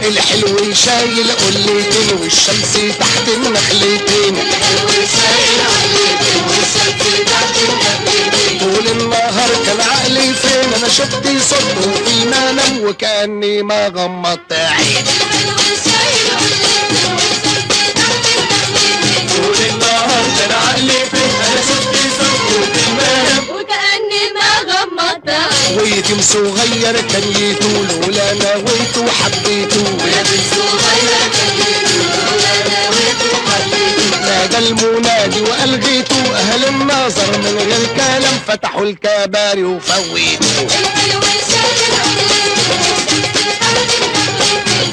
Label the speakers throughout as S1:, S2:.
S1: الحلو شايل قلتين والشمس تحت النخلتين. طول النهار كان عقلي فين، انا شفت صوته في المنام وكأني ما غمضت عيني. طول النهار كان عقلي فين، انا شفت صوته في المنام
S2: وكأني ما غمضت عيني.
S1: ويتيم صغير كان يطول ولا نويته وحبيته.
S2: ويتيم صغير كان يطول ولا نويته وحبيته.
S1: نادى المنادي والغيته، اهل النظر من غير كلام فتحوا الكباري وفوتوا.
S2: الحلو شايل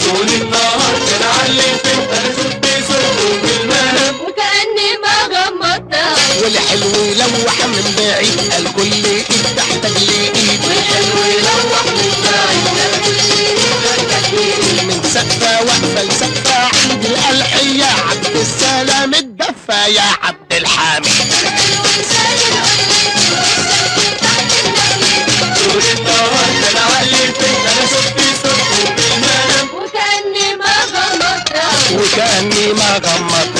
S1: طول النهار كان علي فين، انا شفت صوته في المنام
S2: وكأني ما غمضت عيني.
S1: والحلو يلوح من بعيد قال كل ايد تحتاج لايد.
S2: والحلو يلوح من بعيد قال كل ايد تحتاج لايد.
S1: من سقفه واقفه لسقفه عند الألحية عبد السلام الدفا يا عبد الحميد. طول النهار كان علي فين، انا شفت صوته في المنام
S2: وكأني ما غمضت عيني.
S1: وكأني ما غمضت